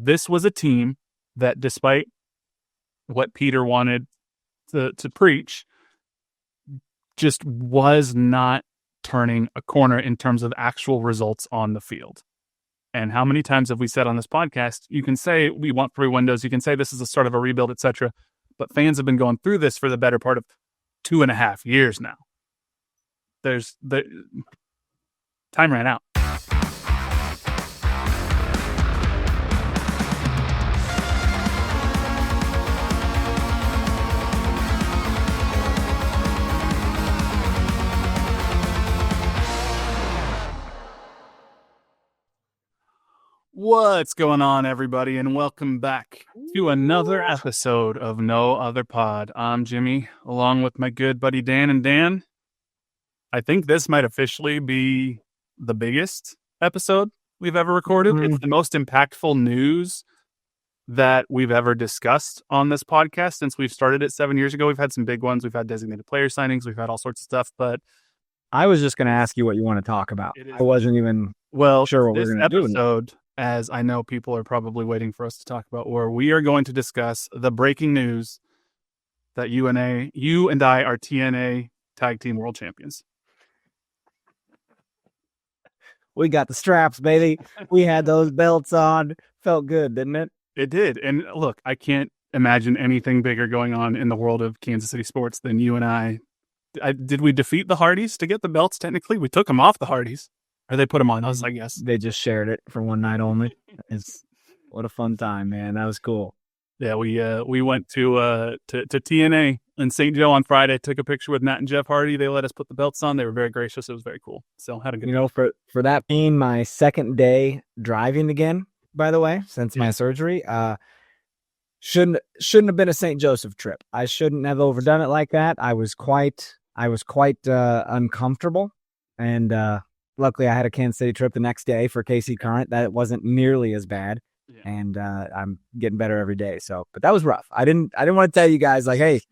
this was a team that, despite what Peter wanted to preach, just was not turning a corner in terms of actual results on the field. And how many times have we said on this podcast, you can say we want 3 windows, you can say this is the start of a rebuild, etc. But fans have been going through this for the better part of 2.5 years now. The time ran out. What's going on, everybody, and welcome back to another episode of No Other Pod. I'm Jimmy, along with my good buddy Dan. And Dan, I think this might officially be the biggest episode we've ever recorded. It's the most impactful news that we've ever discussed on this podcast since we've started it 7 years ago. We've had some big ones. We've had designated player signings. We've had all sorts of stuff, but I was just going to ask you what you want to talk about. I wasn't even sure what we were going to do. Episode, as I know people are probably waiting for us to talk about, where we are going to discuss the breaking news that you and I are TNA Tag Team World Champions. We got the straps, baby. We had those belts on. Felt good, didn't it? It did. And look, I can't imagine anything bigger going on in the world of Kansas City sports than you and I. Did we defeat the Hardys to get the belts? Technically, we took them off the Hardys. Or they put them on us, I guess. They just shared it for one night only. What a fun time, man. That was cool. Yeah, we went to TNA in St. Joe on Friday, took a picture with Matt and Jeff Hardy. They let us put the belts on. They were very gracious. It was very cool. So had a good time. For that being my second day driving again, by the way, since my surgery, shouldn't have been a St. Joseph trip. I shouldn't have overdone it like that. I was quite uncomfortable, and luckily I had a Kansas City trip the next day for KC Current. That wasn't nearly as bad, and I'm getting better every day. So, but that was rough. I didn't want to tell you guys like, hey,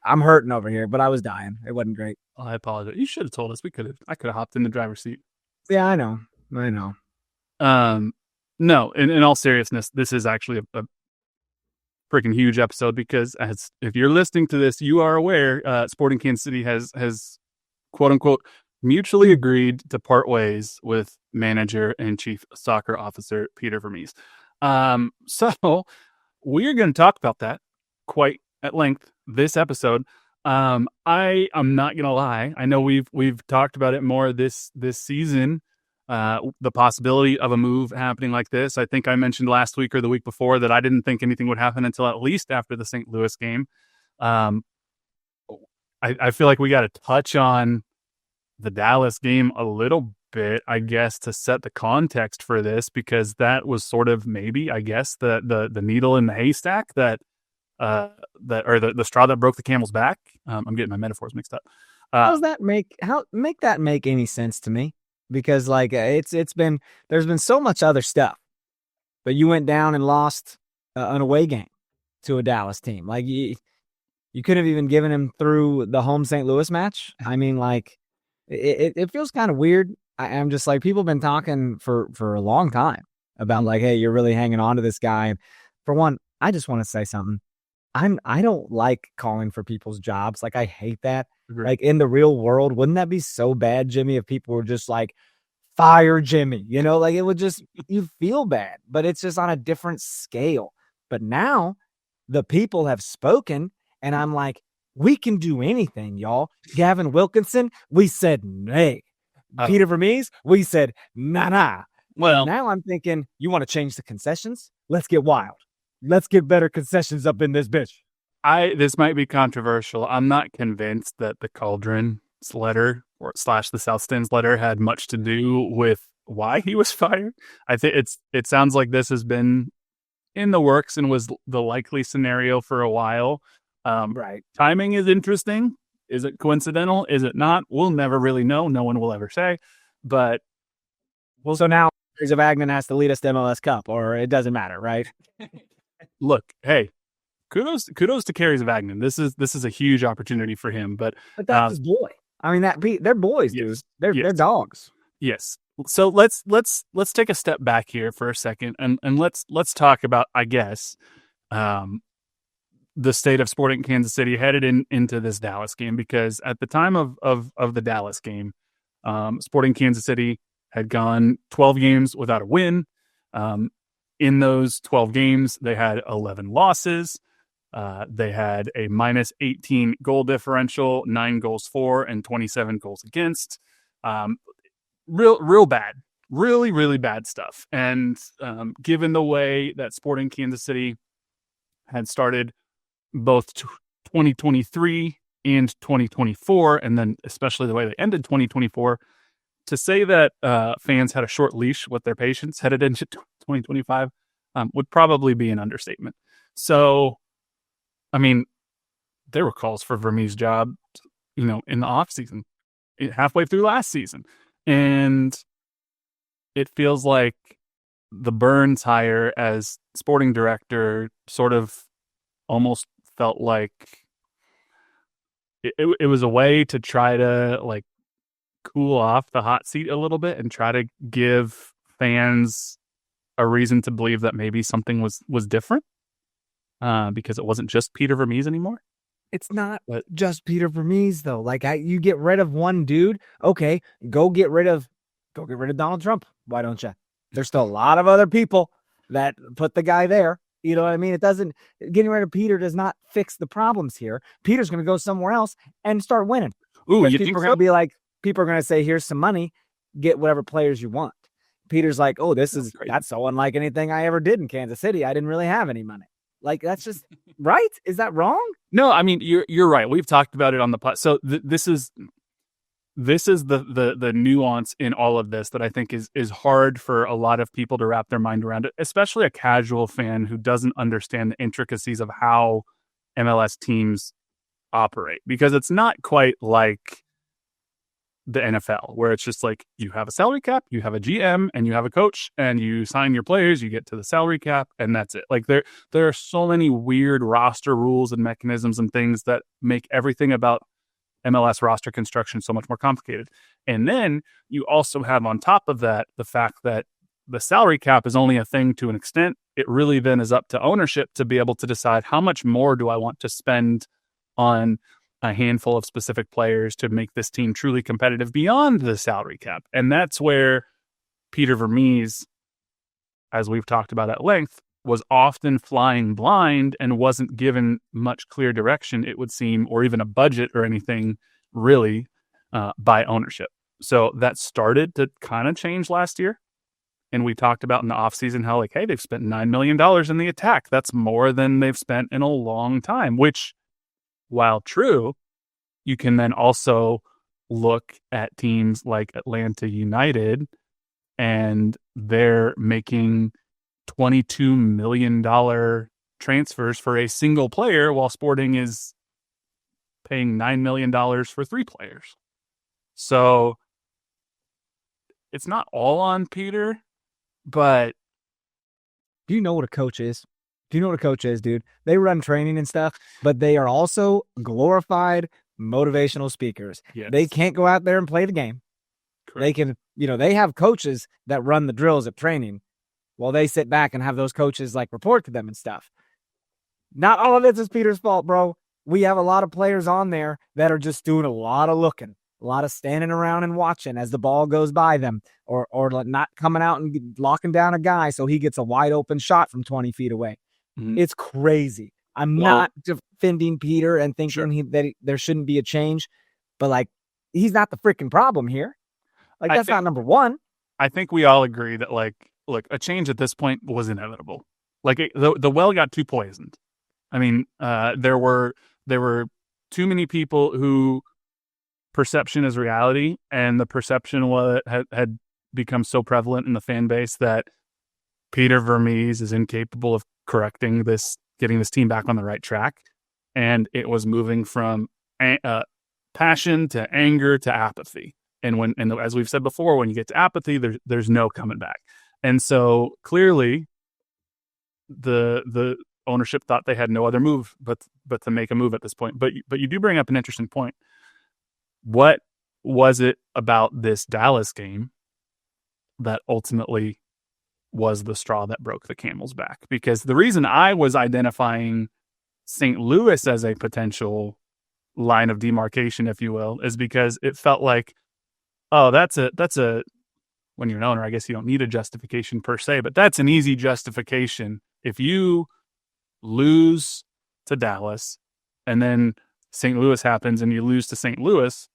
I'm hurting over here, but I was dying. It wasn't great. Oh, I apologize. You should have told us. I could have hopped in the driver's seat. Yeah, I know. No, in all seriousness, this is actually a freaking huge episode because if you're listening to this, you are aware Sporting Kansas City has quote unquote mutually agreed to part ways with manager and chief soccer officer Peter Vermes. So we're going to talk about that quite at length this episode. I am not going to lie. I know we've talked about it more this season. The possibility of a move happening like this. I think I mentioned last week or the week before that I didn't think anything would happen until at least after the St. Louis game. I feel like we got to touch on the Dallas game a little bit, I guess, to set the context for this, because that was sort of maybe, I guess, the needle in the haystack that the straw that broke the camel's back. I'm getting my metaphors mixed up. How make that make any sense to me? Because like there's been so much other stuff, but you went down and lost an away game to a Dallas team. Like you couldn't have even given him through the home St. Louis match. I mean, like it feels kind of weird. I'm just like, people have been talking for a long time about like, hey, you're really hanging on to this guy. And for one, I just want to say something. I don't like calling for people's jobs. Like I hate that. Like in the real world, wouldn't that be so bad, Jimmy, if people were just like, fire Jimmy, like it would just, you feel bad, but it's just on a different scale. But now the people have spoken and I'm like, we can do anything, y'all. Gavin Wilkinson, we said nay. Peter Vermes, we said nah. Well, now I'm thinking, you want to change the concessions? Let's get wild. Let's get better concessions up in this bitch. This might be controversial. I'm not convinced that the Cauldron's letter / the South Stand's letter had much to do with why he was fired. I think it sounds like this has been in the works and was the likely scenario for a while. Right. Timing is interesting. Is it coincidental? Is it not? We'll never really know. No one will ever say. But so now Carries of Agnon has to lead us to MLS Cup, or it doesn't matter, right? Look, hey. Kudos to Carries of Agnon. This is a huge opportunity for him, but that's his boy. I mean, they're boys, dude. They're dogs. Yes, So let's take a step back here for a second, and let's talk about, I guess, the state of Sporting Kansas City headed into this Dallas game, because at the time of the Dallas game, Sporting Kansas City had gone 12 games without a win. In those 12 games, they had 11 losses. They had a minus 18 goal differential, 9 goals for, and 27 goals against. Real bad, really bad stuff. And given the way that Sporting Kansas City had started both 2023 and 2024, and then especially the way they ended 2024, to say that fans had a short leash with their patience headed into 2025 would probably be an understatement. So, I mean, there were calls for Vermes' job, in the offseason, halfway through last season. And it feels like the Burns hire as sporting director sort of almost felt like it was a way to try to like cool off the hot seat a little bit and try to give fans a reason to believe that maybe something was different, because it wasn't just Peter Vermes anymore. It's not just Peter Vermes though. Like you get rid of one dude, okay, go get rid of Donald Trump. Why don't you? There's still a lot of other people that put the guy there. You know what I mean? Getting rid of Peter does not fix the problems here. Peter's going to go somewhere else and start winning. Ooh, you people think are so? going to be like, people are going to say, here's some money, get whatever players you want. Peter's like, oh, that's so unlike anything I ever did in Kansas City. I didn't really have any money. Like, that's just right. Is that wrong? No, I mean, you're right. We've talked about it on the pod. So this is the nuance in all of this that I think is hard for a lot of people to wrap their mind around it, especially a casual fan who doesn't understand the intricacies of how MLS teams operate, because it's not quite like the NFL, where it's just like you have a salary cap, you have a GM, and you have a coach, and you sign your players, you get to the salary cap, and that's it. Like there are so many weird roster rules and mechanisms and things that make everything about MLS roster construction so much more complicated. And then you also have on top of that the fact that the salary cap is only a thing to an extent. It really then is up to ownership to be able to decide how much more do I want to spend on a handful of specific players to make this team truly competitive beyond the salary cap. And that's where Peter Vermes, as we've talked about at length, was often flying blind and wasn't given much clear direction, it would seem, or even a budget or anything really, by ownership. So that started to kind of change last year. And we talked about in the offseason how, like, hey, they've spent $9 million in the attack. That's more than they've spent in a long time, which, while true, you can then also look at teams like Atlanta United, and they're making $22 million transfers for a single player, while Sporting is paying $9 million for 3 players. So it's not all on Peter, but do you know what a coach is? Do you know what a coach is, dude? They run training and stuff, but they are also glorified motivational speakers. yes. They can't go out there and play the game. Correct. They can, they have coaches that run the drills at training while they sit back and have those coaches like report to them and stuff. Not all of this is Peter's fault, bro. We have a lot of players on there that are just doing a lot of looking, a lot of standing around and watching as the ball goes by them, or not coming out and locking down a guy so he gets a wide open shot from 20 feet away. Mm-hmm. It's crazy. I'm not defending Peter and thinking that there shouldn't be a change, but like, he's not the freaking problem here. Like, that's not number one. I think we all agree that, like, look, a change at this point was inevitable. Like, the well got too poisoned. I mean, there were too many people who perception is reality, and the perception had become so prevalent in the fan base that Peter Vermes is incapable of correcting this, getting this team back on the right track, and it was moving from passion to anger to apathy. And as we've said before, when you get to apathy, there's no coming back. And so clearly, the ownership thought they had no other move but to make a move at this point. But you do bring up an interesting point. What was it about this Dallas game that ultimately was the straw that broke the camel's back. Because the reason I was identifying St. Louis as a potential line of demarcation, if you will, is because it felt like, oh, that's a when you're an owner, I guess you don't need a justification per se, but that's an easy justification. If you lose to Dallas and then St. Louis happens and you lose to St. Louis,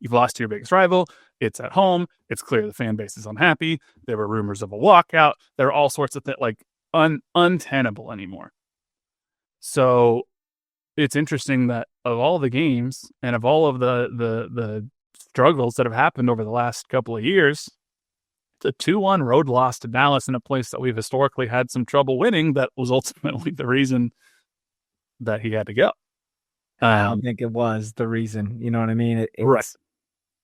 you've lost to your biggest rival. It's at home. It's clear the fan base is unhappy. There were rumors of a walkout. There are all sorts of things like untenable anymore. So it's interesting that of all the games and of all of the struggles that have happened over the last couple of years, the 2-1 road loss to Dallas in a place that we've historically had some trouble winning, that was ultimately the reason that he had to go. I don't think it was the reason. You know what I mean? Right. It's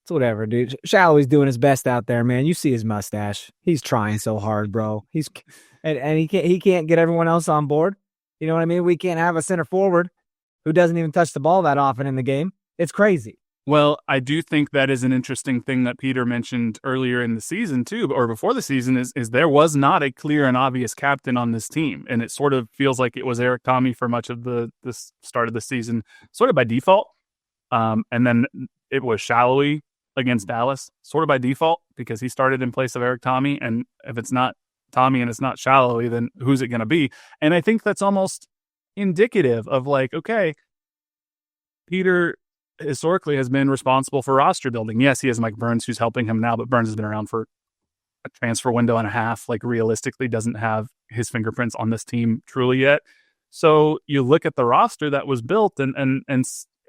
whatever, dude. Shalloway's doing his best out there, man. You see his mustache. He's trying so hard, bro. And he can't get everyone else on board. You know what I mean? We can't have a center forward who doesn't even touch the ball that often in the game. It's crazy. Well, I do think that is an interesting thing that Peter mentioned earlier in the season too, or before the season, is there was not a clear and obvious captain on this team. And it sort of feels like it was Eric Tommy for much of the start of the season, sort of by default. And then it was Shalloway against Dallas, sort of by default, because he started in place of Eric Tommy. And if it's not Tommy and it's not Shalloway, then who's it going to be? And I think that's almost indicative of like, okay, Peter historically has been responsible for roster building. Yes, he has Mike Burns who's helping him now, but Burns has been around for a transfer window and a half, like realistically doesn't have his fingerprints on this team truly yet. So you look at the roster that was built, and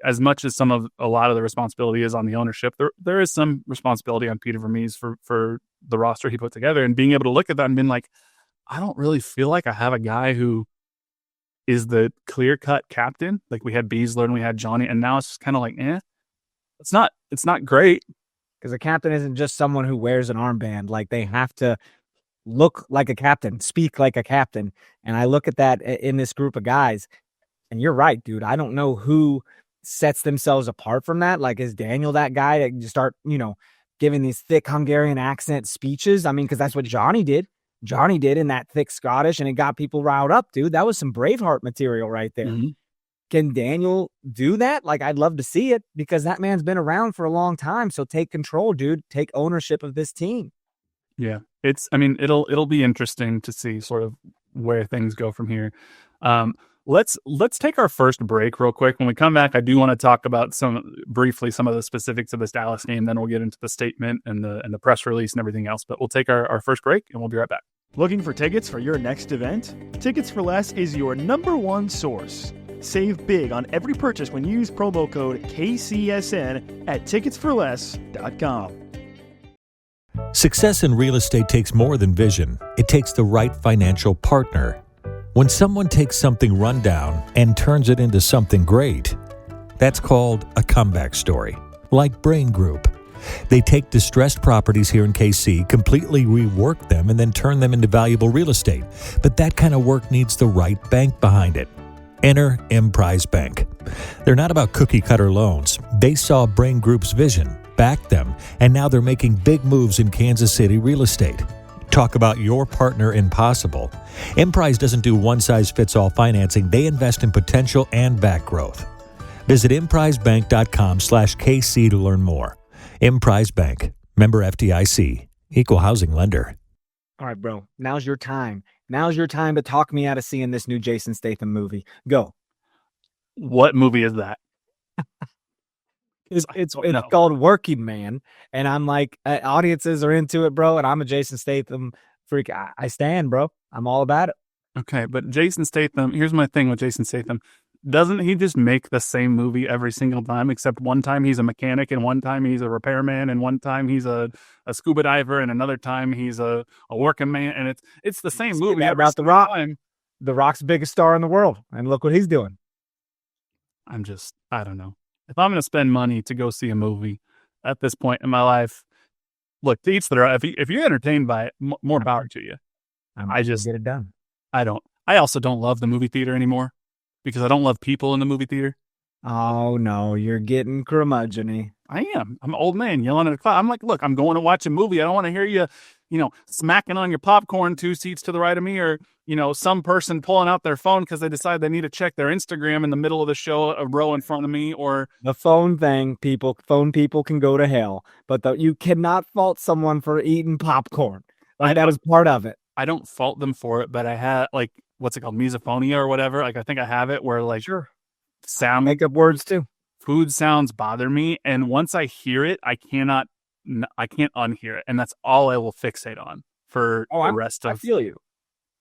as much as a lot of the responsibility is on the ownership, there is some responsibility on Peter Vermes for the roster he put together, and being able to look at that and being like, I don't really feel like I have a guy who is the clear-cut captain. Like we had Beasler and we had Johnny, and now it's just kind of like, it's not great. Because a captain isn't just someone who wears an armband. Like they have to look like a captain, speak like a captain. And I look at that in this group of guys, and you're right, dude. I don't know who sets themselves apart from that. Like, is Daniel that guy that you start, giving these thick Hungarian accent speeches? I mean, because that's what Johnny did. Johnny did in that thick Scottish, and it got people riled up, dude. That was some Braveheart material right there. Mm-hmm. Can Daniel do that? Like, I'd love to see it, because that man's been around for a long time. So take control, dude. Take ownership of this team. Yeah, it'll be interesting to see sort of where things go from here. Let's take our first break real quick. When we come back, I do want to talk about briefly some of the specifics of this Dallas game. Then we'll get into the statement and the press release and everything else. But we'll take our first break, and we'll be right back. Looking for tickets for your next event? Tickets for Less is your #1 source. Save big on every purchase when you use promo code KCSN at ticketsforless.com. Success in real estate takes more than vision. It takes the right financial partner. When someone takes something rundown and turns it into something great, that's called a comeback story, like Brain Group. They take distressed properties here in KC, completely rework them, and then turn them into valuable real estate. But that kind of work needs the right bank behind it. Enter Emprise Bank. They're not about cookie-cutter loans. They saw Brain Group's vision, backed them, and now they're making big moves in Kansas City real estate. Talk about your partner in possible. Emprise doesn't do one-size-fits-all financing. They invest in potential and back growth. Visit emprisebank.com/KC to learn more. Emprise Bank. Member FDIC. Equal housing lender. All right, bro. Now's your time. Now's your time to talk me out of seeing this new Jason Statham movie. Go. What movie is that? It's called Working Man, and I'm like, audiences are into it, bro, and I'm a Jason Statham freak. I stand, bro. I'm all about it. Okay, but Jason Statham, here's my thing with Jason Statham. Doesn't he just make the same movie every single time, except one time he's a mechanic, and one time he's a repairman, and one time he's a scuba diver, and another time he's a working man, and it's the same movie every about The Rock. Time. The Rock's biggest star in the world, and look what he's doing. I don't know. If I'm going to spend money to go see a movie at this point in my life, look, to each their own. If you're entertained by it, more power to you. I just get it done. I also don't love the movie theater anymore because I don't love people in the movie theater. Oh, no, you're getting curmudgeon-y. I am. I'm an old man yelling at a cloud. I'm like, look, I'm going to watch a movie. I don't want to hear you smacking on your popcorn 2 seats to the right of me, or, some person pulling out their phone because they decide they need to check their Instagram in the middle of the show, a row in front of me, or the phone thing, phone people can go to hell, but you cannot fault someone for eating popcorn. Like, that was part of it. I don't fault them for it, but I had, like, what's it called? Misophonia or whatever. Like, I think I have it where, like, Sure. sound, Make up words too. food sounds bother me. And once I hear it, I can't unhear it. And that's all I will fixate on for the rest I of feel you.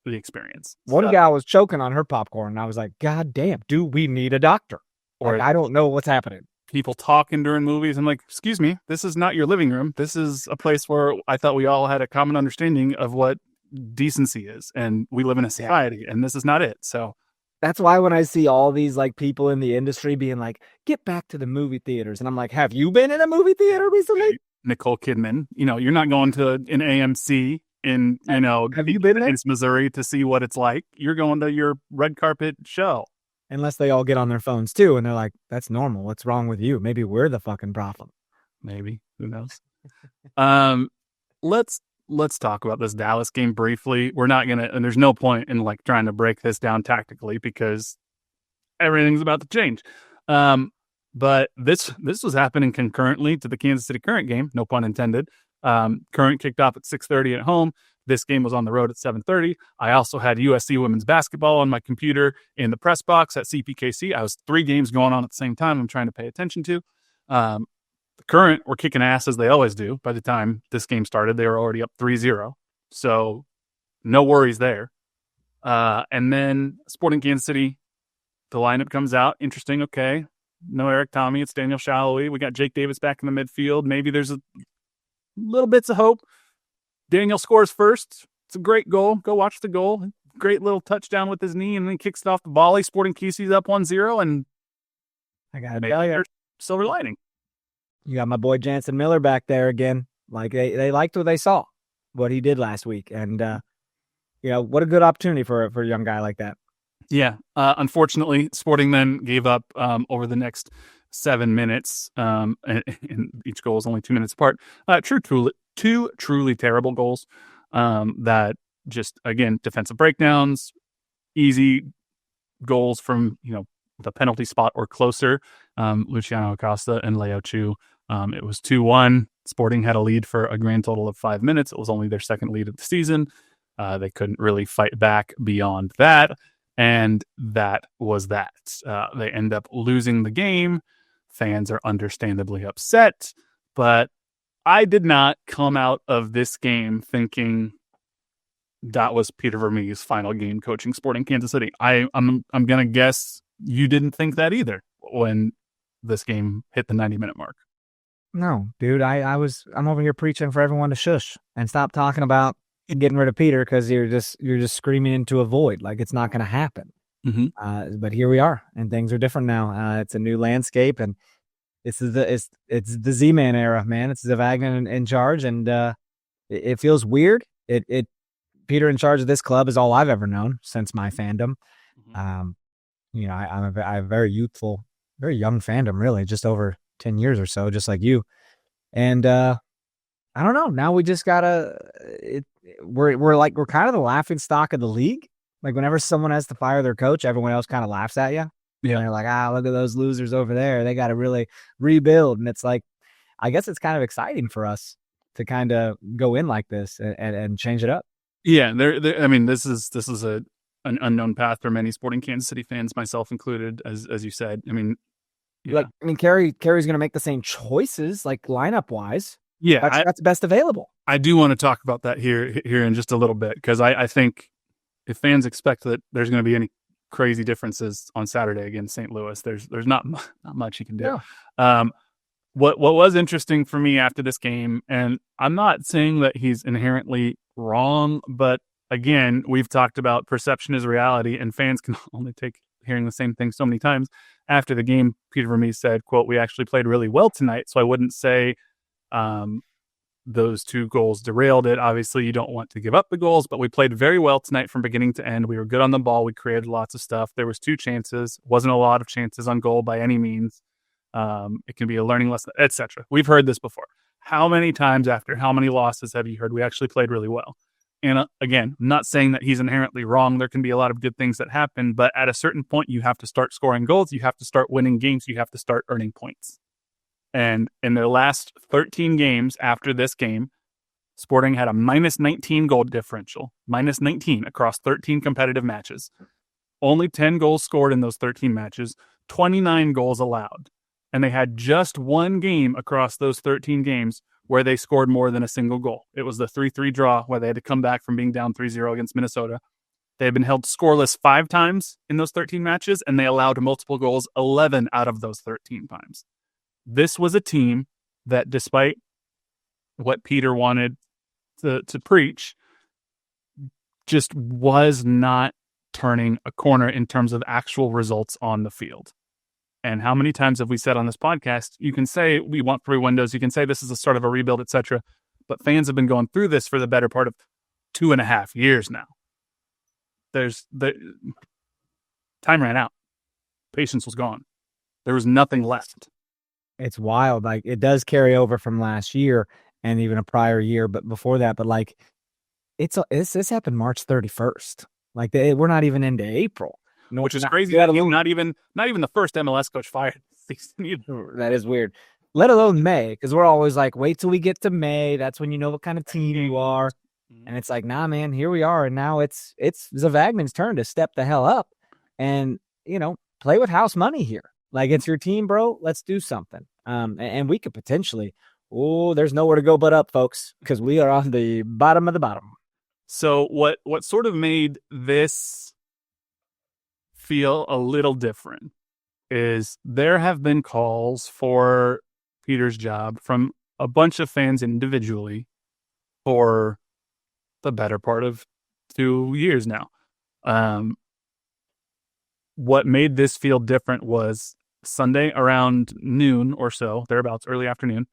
the experience. One gal was choking on her popcorn, and I was like, God damn, do we need a doctor? Or I don't know what's happening. people talking during movies. I'm like, excuse me, this is not your living room. This is a place where I thought we all had a common understanding of what decency is, and we live in a society, and this is not it. So that's why when I see all these like people in the industry being like, get back to the movie theaters, and I'm like, have you been in a movie theater recently? Nicole Kidman, you're not going to an AMC in, have you been in Missouri to see what it's like. You're going to your red carpet show. Unless they all get on their phones too, and they're like, that's normal. What's wrong with you? Maybe we're the fucking problem. Maybe. Who knows? Let's talk about this Dallas game briefly. We're not gonna, and there's no point in like trying to break this down tactically because everything's about to change. But this was happening concurrently to the Kansas City Current game, no pun intended. Current kicked off at 6:30 at home. This game was on the road at 7:30. I also had USC women's basketball on my computer in the press box at CPKC. I was 3 games going on at the same time I'm trying to pay attention to. The Current were kicking ass as they always do. By the time this game started, they were already up 3-0. So no worries there. And then Sporting Kansas City, the lineup comes out. Interesting. Okay. No Eric Tommy. It's Daniel Shallowy. We got Jake Davis back in the midfield. Maybe there's a little bits of hope. Daniel scores first. It's a great goal. Go watch the goal. Great little touchdown with his knee, and then kicks it off the volley. Sporting KC's up 1-0, and I got to tell you, silver lining. You got my boy Jansen Miller back there again. Like they liked what they saw, what he did last week, and what a good opportunity for a young guy like that. Yeah. Unfortunately, Sporting then gave up over the next 7 minutes, and each goal is only 2 minutes apart. Two truly terrible goals that just, again, defensive breakdowns, easy goals from the penalty spot or closer. Luciano Acosta and Leo Chu. It was 2-1. Sporting had a lead for a grand total of 5 minutes. It was only their second lead of the season. They couldn't really fight back beyond that. And that was that. They end up losing the game. Fans are understandably upset. But I did not come out of this game thinking that was Peter Vermes' final game coaching Sporting Kansas City. I'm going to guess you didn't think that either when this game hit the 90-minute mark. No, dude, I'm over here preaching for everyone to shush and stop talking about getting rid of Peter because you're just screaming into a void like it's not going to happen. Mm-hmm. But here we are, and things are different now. It's a new landscape, and it's the Z-Man era, man. It's Zavagnin in charge, and it feels weird. Peter in charge of this club is all I've ever known since my fandom. Mm-hmm. I'm a very youthful, very young fandom, really, just over 10 years or so, just like you. And I don't know. Now we just gotta. We're kind of the laughing stock of the league. Like whenever someone has to fire their coach, everyone else kind of laughs at you. Yeah, and they're like, look at those losers over there. They got to really rebuild. And it's like, I guess it's kind of exciting for us to kind of go in like this and change it up. Yeah, I mean, this is an unknown path for many Sporting Kansas City fans, myself included, as you said. I mean, yeah. Kerry's going to make the same choices, like lineup wise. Yeah, that's the best available. I do want to talk about that here in just a little bit because I think if fans expect that there's going to be any crazy differences on Saturday against St. Louis, there's not much you can do. Yeah. What was interesting for me after this game, and I'm not saying that he's inherently wrong, but again, we've talked about perception is reality, and fans can only take hearing the same thing so many times. After the game, Peter Vermes said, quote, "We actually played really well tonight, so I wouldn't say those 2 goals derailed it. Obviously, you don't want to give up the goals, but we played very well tonight from beginning to end. We were good on the ball. We created lots of stuff. There was 2 chances. Wasn't a lot of chances on goal by any means. It can be a learning lesson, etc." We've heard this before. how many times after how many losses have you heard we actually played really well? And again, I'm not saying that he's inherently wrong. There can be a lot of good things that happen, but at a certain point, you have to start scoring goals. You have to start winning games. You have to start earning points. And in their last 13 games after this game, Sporting had a minus 19 goal differential, minus 19 across 13 competitive matches. Only 10 goals scored in those 13 matches, 29 goals allowed. And they had just one game across those 13 games where they scored more than a single goal. It was the 3-3 draw where they had to come back from being down 3-0 against Minnesota. They had been held scoreless 5 times in those 13 matches, and they allowed multiple goals 11 out of those 13 times. This was a team that, despite what Peter wanted to preach, just was not turning a corner in terms of actual results on the field. And how many times have we said on this podcast, you can say we want 3 windows, you can say this is the start of a rebuild, etc. But fans have been going through this for the better part of 2.5 years now. Time ran out. Patience was gone. There was nothing left. It's wild. Like, it does carry over from last year and even a prior year, but before that. But like, this happened March 31st. Like, we're not even into April. No, which is crazy. Not even the first MLS coach fired this season either. That is weird. Let alone May, because we're always like, wait till we get to May. That's when you know what kind of team you are. And it's like, nah, man, here we are. And now it's Zavagnin's turn to step the hell up and, play with house money here. Like, it's your team, bro. Let's do something. And we could potentially, there's nowhere to go but up, folks, because we are on the bottom of the bottom. So what sort of made this feel a little different is there have been calls for Peter's job from a bunch of fans individually for the better part of 2 years now. What made this feel different was Sunday around noon or so, thereabouts, early afternoon,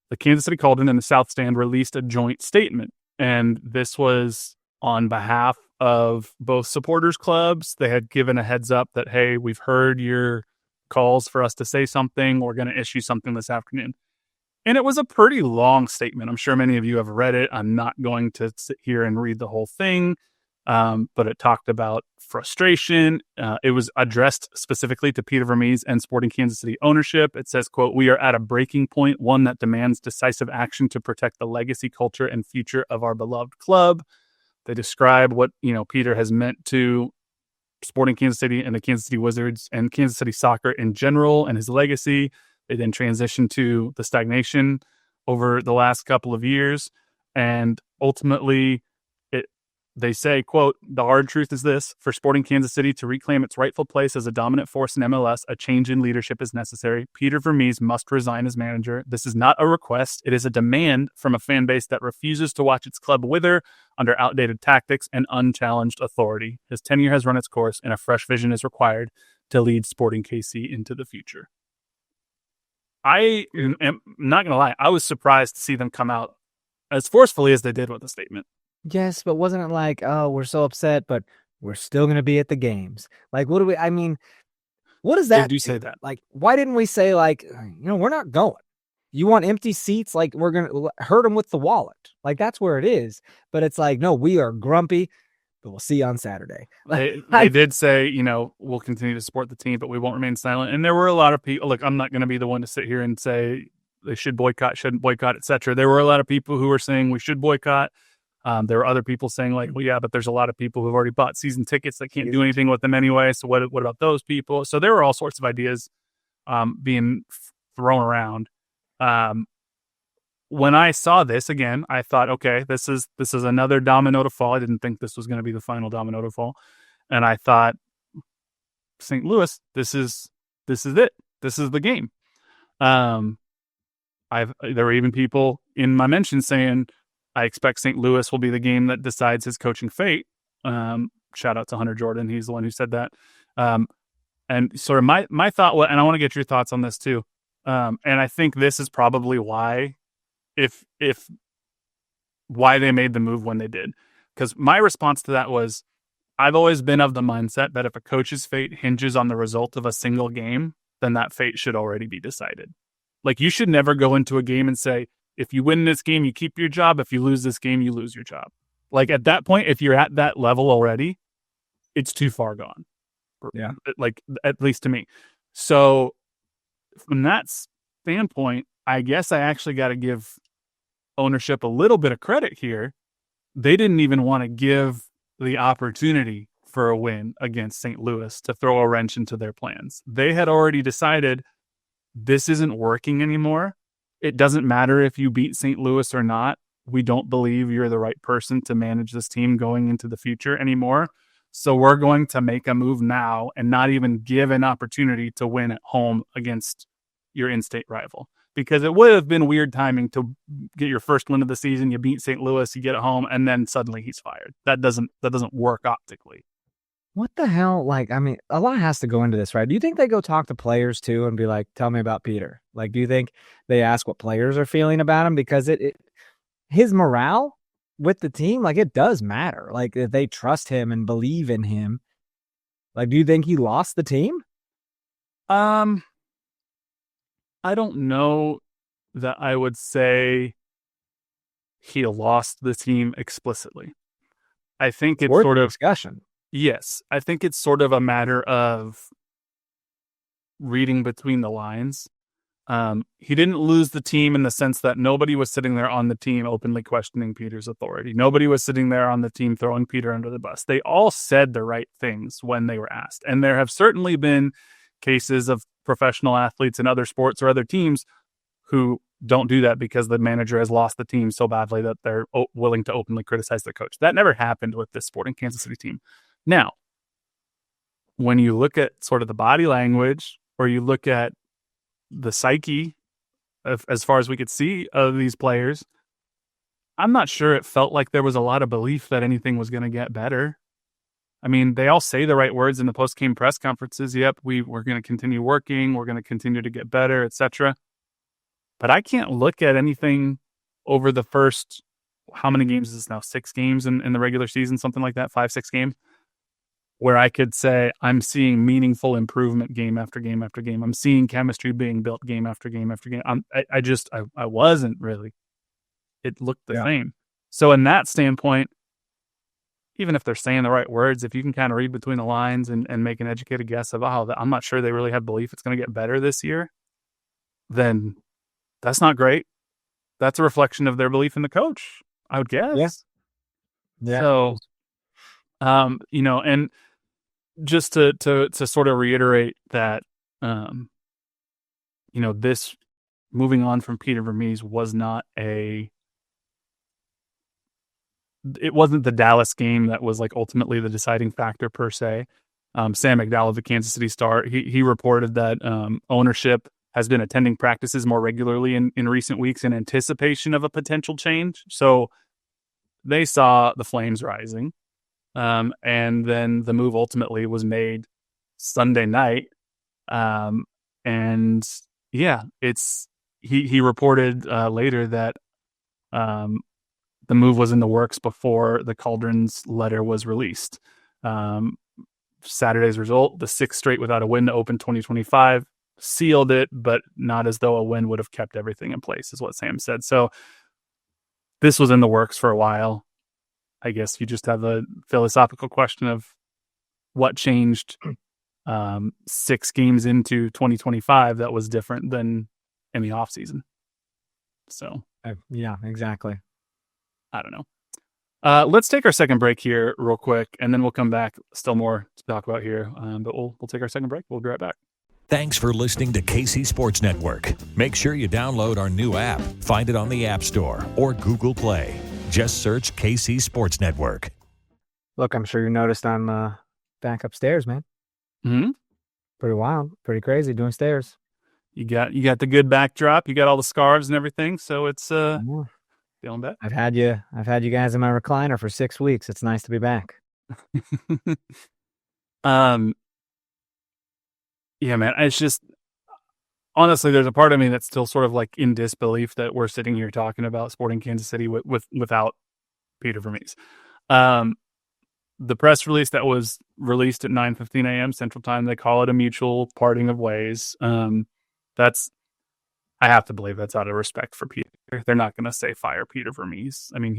the Kansas City Cauldron and the South Stand released a joint statement. And this was on behalf of both supporters clubs. They had given a heads up that, hey, we've heard your calls for us to say something. We're going to issue something this afternoon. And it was a pretty long statement. I'm sure many of you have read it. I'm not going to sit here and read the whole thing, but it talked about frustration. It was addressed specifically to Peter Vermes and Sporting Kansas City ownership. It says, quote, "We are at a breaking point, one that demands decisive action to protect the legacy, culture, and future of our beloved club." They describe what, Peter has meant to Sporting Kansas City and the Kansas City Wizards and Kansas City soccer in general and his legacy. They then transitioned to the stagnation over the last couple of years. And ultimately, they say, quote, "The hard truth is this: for Sporting Kansas City to reclaim its rightful place as a dominant force in MLS, a change in leadership is necessary. Peter Vermes must resign as manager. This is not a request. It is a demand from a fan base that refuses to watch its club wither under outdated tactics and unchallenged authority. His tenure has run its course, and a fresh vision is required to lead Sporting KC into the future." I am not going to lie. I was surprised to see them come out as forcefully as they did with the statement. Yes, but wasn't it like, oh, we're so upset, but we're still going to be at the games? Like, what does that They do say that. Like, why didn't we say, like, we're not going? You want empty seats? Like, we're going to hurt them with the wallet. Like, that's where it is. But it's like, no, we are grumpy, but we'll see you on Saturday. They did say, we'll continue to support the team, but we won't remain silent. And there were a lot of people. Look, I'm not going to be the one to sit here and say they should boycott, shouldn't boycott, etc. There were a lot of people who were saying we should boycott. There were other people saying, like, well, yeah, but there's a lot of people who've already bought season tickets that can't do anything with them anyway. So what about those people? So there were all sorts of ideas being thrown around. When I saw this again, I thought, okay, this is another domino to fall. I didn't think this was going to be the final domino to fall. And I thought, St. Louis, this is it. This is the game. There were even people in my mention saying, I expect St. Louis will be the game that decides his coaching fate. Shout out to Hunter Jordan. He's the one who said that. And sort of my thought, and I want to get your thoughts on this too. And I think this is probably why, why they made the move when they did. Because my response to that was, I've always been of the mindset that if a coach's fate hinges on the result of a single game, then that fate should already be decided. Like, you should never go into a game and say, If you win this game, you keep your job. If you lose this game, you lose your job. Like at that point, if you're at that level already, it's too far gone. Yeah. Like at least to me. So from that standpoint, I guess I actually got to give ownership a little bit of credit here. They didn't even want to give the opportunity for a win against St. Louis to throw a wrench into their plans. They had already decided this isn't working anymore. It doesn't matter if you beat St. Louis or not. We don't believe you're the right person to manage this team going into the future anymore. So we're going to make a move now and not even give an opportunity to win at home against your in-state rival. Because it would have been weird timing to get your first win of the season. You beat St. Louis, you get it home, and then suddenly he's fired. That doesn't work optically. What the hell? Like, I mean, a lot has to go into this, right? Do you think they go talk to players too and be like, tell me about Peter? Like, do you think they ask what players are feeling about him? Because his morale with the team, like, it does matter. Like, if they trust him and believe in him, like, do you think he lost the team? I don't know that I would say he lost the team explicitly. I think it's sort of discussion. Yes, I think it's sort of a matter of reading between the lines. He didn't lose the team in the sense that nobody was sitting there on the team openly questioning Peter's authority. Nobody was sitting there on the team throwing Peter under the bus. They all said the right things when they were asked. And there have certainly been cases of professional athletes in other sports or other teams who don't do that because the manager has lost the team so badly that they're willing to openly criticize their coach. That never happened with this Sporting Kansas City team. Now, when you look at sort of the body language or you look at the psyche as far as we could see of these players, I'm not sure it felt like there was a lot of belief that anything was going to get better. I mean, they all say the right words in the post-game press conferences. Yep, we're going to continue working. We're going to continue to get better, etc. But I can't look at anything over the first, how many games is this now? 6 games in the regular season, something like that, 5-6 games, where I could say I'm seeing meaningful improvement game after game after game. I'm seeing chemistry being built game after game after game. I wasn't really. It looked the same. So in that standpoint, even if they're saying the right words, if you can kind of read between the lines and make an educated guess of, I'm not sure they really have belief it's going to get better this year, then that's not great. That's a reflection of their belief in the coach, I would guess. Yeah. So, and just to sort of reiterate that, this moving on from Peter Vermes was not it wasn't the Dallas game that was like ultimately the deciding factor per se. Sam McDowell of the Kansas City Star, he reported that ownership has been attending practices more regularly in recent weeks in anticipation of a potential change. So they saw the flames rising. And then the move ultimately was made Sunday night. He reported later that the move was in the works before the Cauldron's letter was released. Saturday's result, the 6th straight without a win to open 2025, sealed it, but not as though a win would have kept everything in place, is what Sam said. So this was in the works for a while. I guess you just have a philosophical question of what changed 6 games into 2025 that was different than in the offseason. So, yeah, exactly. I don't know. Let's take our second break here real quick, and then we'll come back. Still more to talk about here, but we'll take our second break. We'll be right back. Thanks for listening to KC Sports Network. Make sure you download our new app. Find it on the App Store or Google Play. Just search KC Sports Network. Look, I'm sure you noticed I'm back upstairs, man. Mm-hmm. Pretty wild, pretty crazy doing stairs. You got the good backdrop. You got all the scarves and everything, so it's feeling better. I've had you guys in my recliner for 6 weeks. It's nice to be back. Yeah, man. It's just, honestly, there's a part of me that's still sort of like in disbelief that we're sitting here talking about Sporting Kansas City without Peter Vermes. The press release that was released at 9:15 a.m. Central Time, they call it a mutual parting of ways. I have to believe that's out of respect for Peter. they're not going to say fire Peter Vermes. I mean,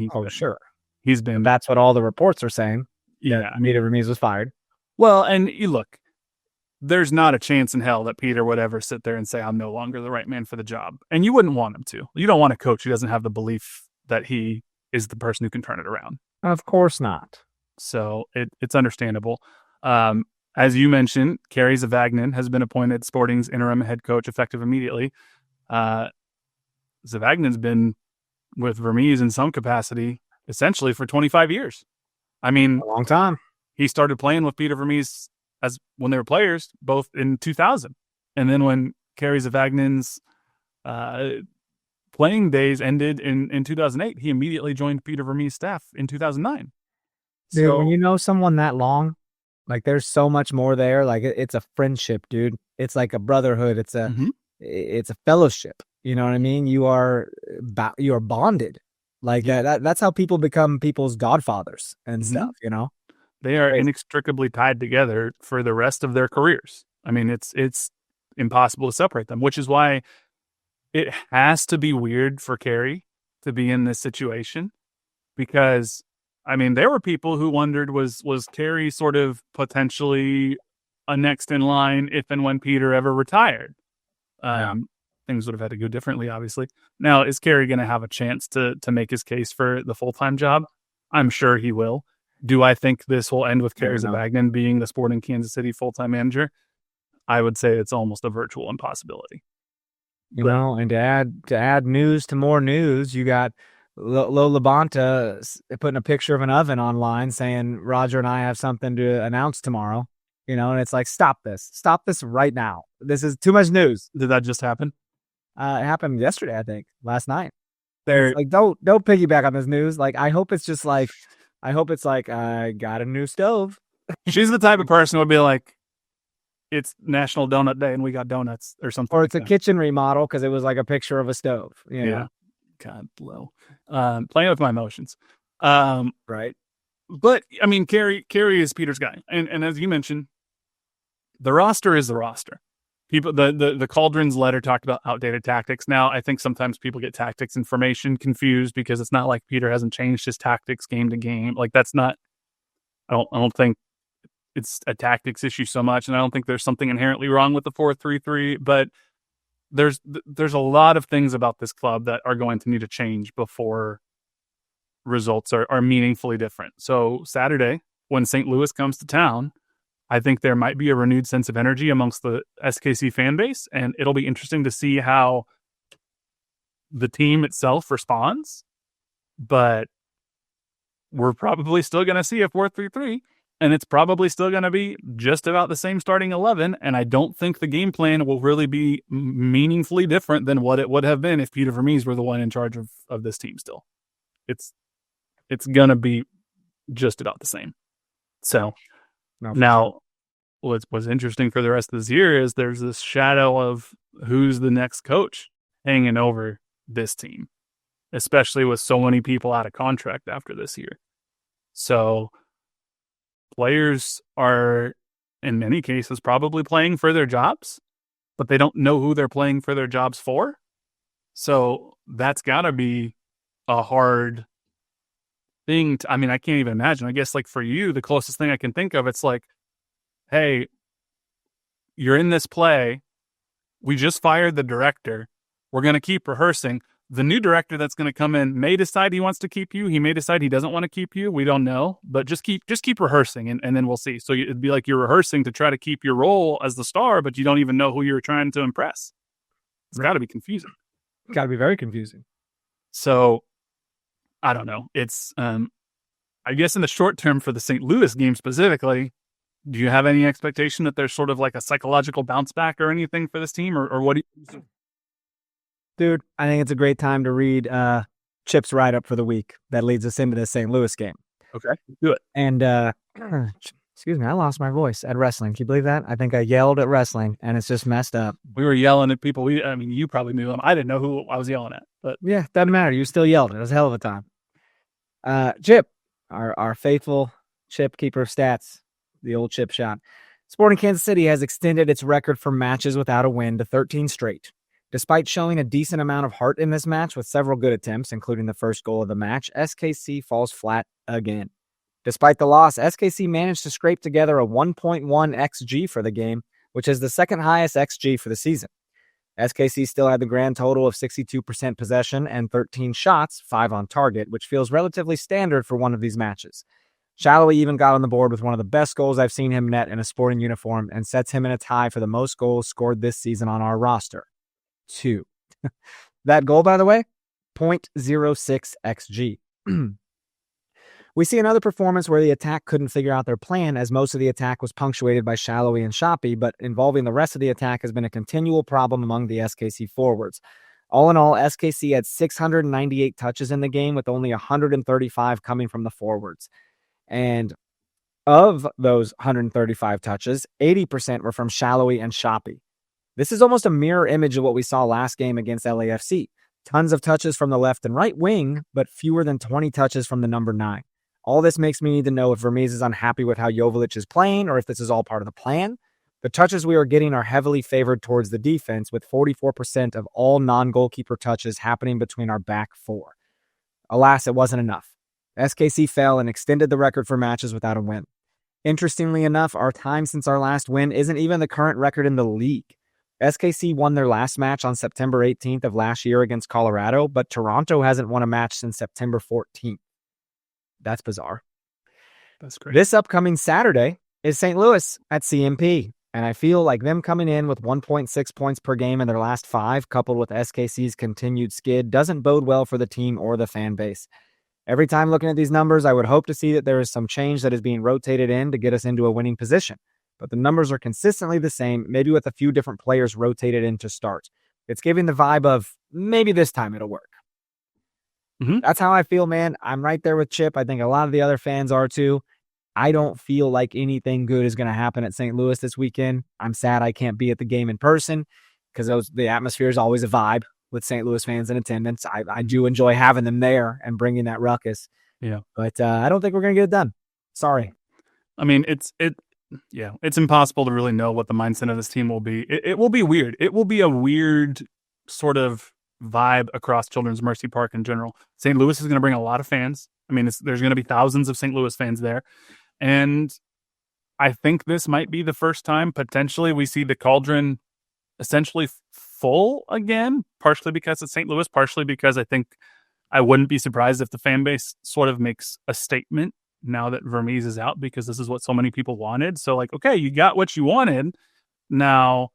he's been. That's what all the reports are saying. Yeah, Peter Vermes was fired. Well, and you look, there's not a chance in hell that Peter would ever sit there and say, I'm no longer the right man for the job. And you wouldn't want him to. You don't want a coach who doesn't have the belief that he is the person who can turn it around. Of course not. So it's understandable. As you mentioned, Kerry Zavagnin has been appointed Sporting's interim head coach effective immediately. Zavagnin's been with Vermes in some capacity essentially for 25 years. I mean, a long time. He started playing with Peter Vermes when they were players, both in 2000. And then when Kerry Zavagnin's playing days ended in 2008, he immediately joined Peter Vermes' staff in 2009. Dude, so, when you know someone that long, like there's so much more there. Like it's a friendship, dude. It's like a brotherhood. It's a fellowship. You know what I mean? You are bonded. Like that's how people become people's godfathers and stuff, you know? They are inextricably tied together for the rest of their careers. I mean, it's impossible to separate them, which is why it has to be weird for Kerry to be in this situation. Because, I mean, there were people who wondered, was Kerry sort of potentially a next in line if and when Peter ever retired? Things would have had to go differently, obviously. Now, is Kerry going to have a chance to make his case for the full-time job? I'm sure he will. Do I think this will end with Kerry Zavagnin being the Sporting Kansas City full-time manager? I would say it's almost a virtual impossibility. You know, and to add news to more news, you got Lola Bonta putting a picture of an oven online saying, Roger and I have something to announce tomorrow. You know, and it's like, stop this right now. This is too much news. Did that just happen? It happened yesterday, I think, last night. Like, don't piggyback on this news. Like, I hope it's like, I got a new stove. She's the type of person who would be like, it's National Donut Day and we got donuts or something. Or it's a kitchen remodel because it was like a picture of a stove. You know? Yeah. God, low. Playing with my emotions. Right. But, I mean, Kerry is Peter's guy. And as you mentioned, the roster is the roster. People, the Cauldron's letter talked about outdated tactics. Now, I think sometimes people get tactics and formation confused because it's not like Peter hasn't changed his tactics game to game. Like that's not. I don't think it's a tactics issue so much, and I don't think there's something inherently wrong with the 4-3-3. But there's a lot of things about this club that are going to need to change before results are meaningfully different. So Saturday, when St. Louis comes to town, I think there might be a renewed sense of energy amongst the SKC fan base, and it'll be interesting to see how the team itself responds. But we're probably still going to see a 4-3-3, and it's probably still going to be just about the same starting 11, and I don't think the game plan will really be meaningfully different than what it would have been if Peter Vermes were the one in charge of this team still. It's going to be just about the same. So... Now, what's interesting for the rest of this year is there's this shadow of who's the next coach hanging over this team, especially with so many people out of contract after this year. So players are, in many cases, probably playing for their jobs, but they don't know who they're playing for their jobs for. So that's got to be a hard thing. I mean, I can't even imagine. I guess like for you, the closest thing I can think of, it's like, hey, you're in this play. We just fired the director. We're going to keep rehearsing. The new director that's going to come in may decide he wants to keep you. He may decide he doesn't want to keep you. We don't know, but just keep rehearsing and then we'll see. So it'd be like you're rehearsing to try to keep your role as the star, but you don't even know who you're trying to impress. It's got to be confusing. Got to be very confusing. So I don't know. It's, I guess in the short term for the St. Louis game specifically, do you have any expectation that there's sort of like a psychological bounce back or anything for this team or what do you? Dude, I think it's a great time to read Chip's write-up for the week that leads us into the St. Louis game. Okay, do it. And, excuse me, I lost my voice at wrestling. Can you believe that? I think I yelled at wrestling, and it's just messed up. We were yelling at people. I mean, you probably knew them. I didn't know who I was yelling at. But yeah, doesn't matter. You still yelled. It was a hell of a time. Chip, our faithful Chip keeper of stats, the old Chip shot. Sporting Kansas City has extended its record for matches without a win to 13 straight. Despite showing a decent amount of heart in this match with several good attempts, including the first goal of the match, SKC falls flat again. Despite the loss, SKC managed to scrape together a 1.1 XG for the game, which is the second highest XG for the season. SKC still had the grand total of 62% possession and 13 shots, 5 on target, which feels relatively standard for one of these matches. Shallowy even got on the board with one of the best goals I've seen him net in a Sporting uniform and sets him in a tie for the most goals scored this season on our roster. 2. That goal, by the way, 0.06 XG. We see another performance where the attack couldn't figure out their plan, as most of the attack was punctuated by Shallowy and Shoppy, but involving the rest of the attack has been a continual problem among the SKC forwards. All in all, SKC had 698 touches in the game, with only 135 coming from the forwards. And of those 135 touches, 80% were from Shallowy and Shoppy. This is almost a mirror image of what we saw last game against LAFC. Tons of touches from the left and right wing, but fewer than 20 touches from the number 9. All this makes me need to know if Vermes is unhappy with how Joveljic is playing or if this is all part of the plan. The touches we are getting are heavily favored towards the defense, with 44% of all non-goalkeeper touches happening between our back four. Alas, it wasn't enough. SKC fell and extended the record for matches without a win. Interestingly enough, our time since our last win isn't even the current record in the league. SKC won their last match on September 18th of last year against Colorado, but Toronto hasn't won a match since September 14th. That's bizarre. That's great. This upcoming Saturday is St. Louis at CMP, and I feel like them coming in with 1.6 points per game in their last 5, coupled with SKC's continued skid, doesn't bode well for the team or the fan base. Every time looking at these numbers, I would hope to see that there is some change that is being rotated in to get us into a winning position. But the numbers are consistently the same, maybe with a few different players rotated in to start. It's giving the vibe of maybe this time it'll work. Mm-hmm. That's how I feel, man. I'm right there with Chip. I think a lot of the other fans are too. I don't feel like anything good is going to happen at St. Louis this weekend. I'm sad I can't be at the game in person because the atmosphere is always a vibe with St. Louis fans in attendance. I do enjoy having them there and bringing that ruckus. Yeah. But I don't think we're going to get it done. Sorry. I mean, it's impossible to really know what the mindset of this team will be. It will be weird. It will be a weird sort of vibe across Children's Mercy Park in general. St. Louis is going to bring a lot of fans. I mean, there's going to be thousands of St. Louis fans there. And I think this might be the first time potentially we see the Cauldron essentially full again, partially because it's St. Louis, partially because I think I wouldn't be surprised if the fan base sort of makes a statement now that Vermes is out, because this is what so many people wanted. So like, okay, you got what you wanted. Now,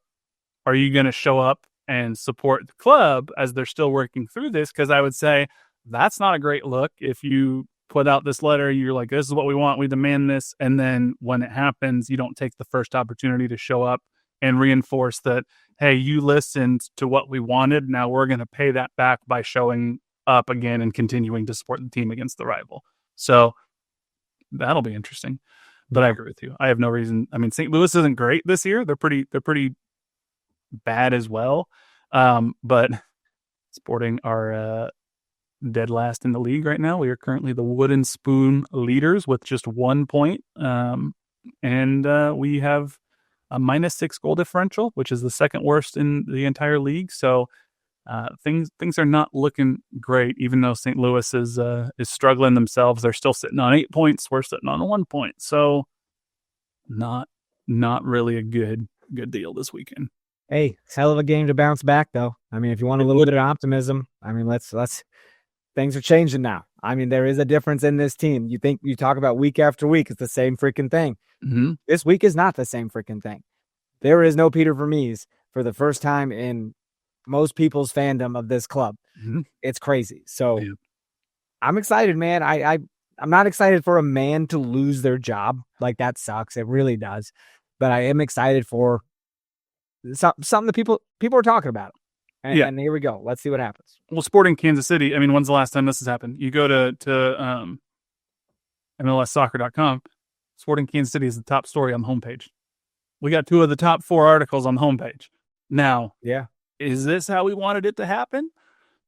are you going to show up and support the club as they're still working through this? Because I would say that's not a great look if you put out this letter, you're like, this is what we want, we demand this, and then when it happens, you don't take the first opportunity to show up and reinforce that, hey, you listened to what we wanted, now we're going to pay that back by showing up again and continuing to support the team against the rival. So that'll be interesting. But I agree with you. I have no reason. I mean, St. Louis isn't great this year. They're pretty bad as well. But Sporting are dead last in the league right now. We are currently the wooden spoon leaders with just 1 point. And we have a -6 goal differential, which is the second worst in the entire league. So things are not looking great, even though St. Louis is struggling themselves. They're still sitting on 8 points. We're sitting on 1 point. So not really a good deal this weekend. Hey, hell of a game to bounce back, though. I mean, if you want a little bit of optimism, I mean, let's things are changing now. I mean, there is a difference in this team. You talk about week after week, it's the same freaking thing. Mm-hmm. This week is not the same freaking thing. There is no Peter Vermes for the first time in most people's fandom of this club. Mm-hmm. It's crazy. So yeah. I'm excited, man. I'm not excited for a man to lose their job. Like, that sucks. It really does. But I am excited for something that people are talking about. And here we go. Let's see what happens. Well, Sporting Kansas City, I mean, when's the last time this has happened? You go to MLSsoccer.com. Sporting Kansas City is the top story on the homepage. We got 2 of the top 4 articles on the homepage. Now, yeah, is this how we wanted it to happen?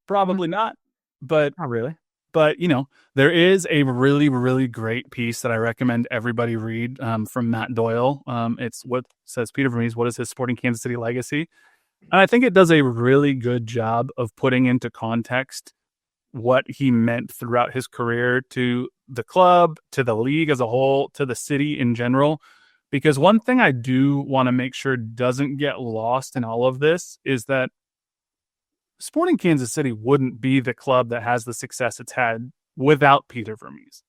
Probably not. But not really. But, you know, there is a really, really great piece that I recommend everybody read from Matt Doyle. It's what says Peter Vermes, what is his Sporting Kansas City legacy? And I think it does a really good job of putting into context what he meant throughout his career to the club, to the league as a whole, to the city in general. Because one thing I do want to make sure doesn't get lost in all of this is that Sporting Kansas City wouldn't be the club that has the success it's had without Peter Vermes.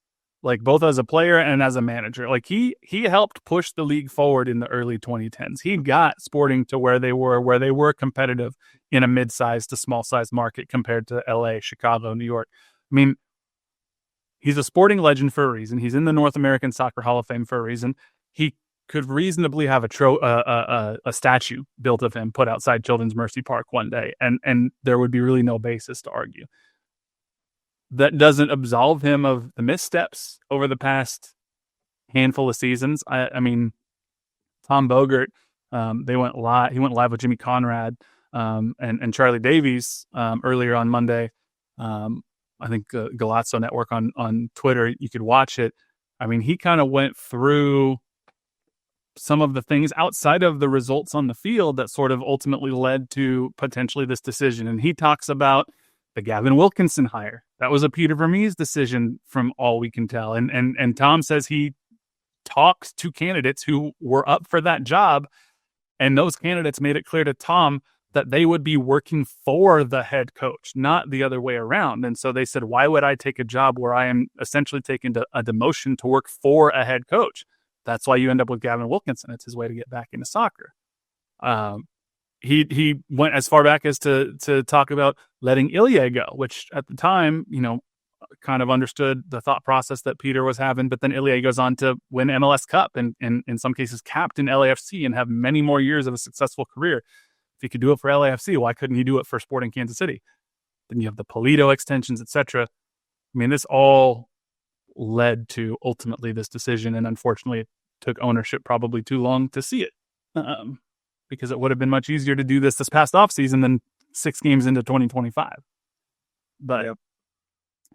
Like both as a player and as a manager. Like he helped push the league forward in the early 2010s. He got Sporting to where they were competitive in a mid-sized to small-sized market compared to LA, Chicago, New York. I mean, he's a sporting legend for a reason. He's in the North American Soccer Hall of Fame for a reason. He could reasonably have a statue built of him put outside Children's Mercy Park one day, and there would be really no basis to argue. That doesn't absolve him of the missteps over the past handful of seasons. I mean, Tom Bogert, he went live with Jimmy Conrad and Charlie Davies earlier on Monday. I think Galazzo Network on Twitter, you could watch it. I mean, he kind of went through some of the things outside of the results on the field that sort of ultimately led to potentially this decision. And he talks about the Gavin Wilkinson hire. That was a Peter Vermes decision from all we can tell. And Tom says he talked to candidates who were up for that job, and those candidates made it clear to Tom that they would be working for the head coach, not the other way around. And so they said, why would I take a job where I am essentially taking a demotion to work for a head coach? That's why you end up with Gavin Wilkinson. It's his way to get back into soccer. He went as far back as to talk about letting Ilya go, which at the time, kind of understood the thought process that Peter was having. But then Ilya goes on to win MLS Cup and in some cases captain LAFC and have many more years of a successful career. If he could do it for LAFC, why couldn't he do it for Sporting Kansas City? Then you have the Polito extensions, etc. I mean, this all led to ultimately this decision, and unfortunately it took ownership probably too long to see it, because it would have been much easier to do this past offseason than 6 games into 2025. But yep.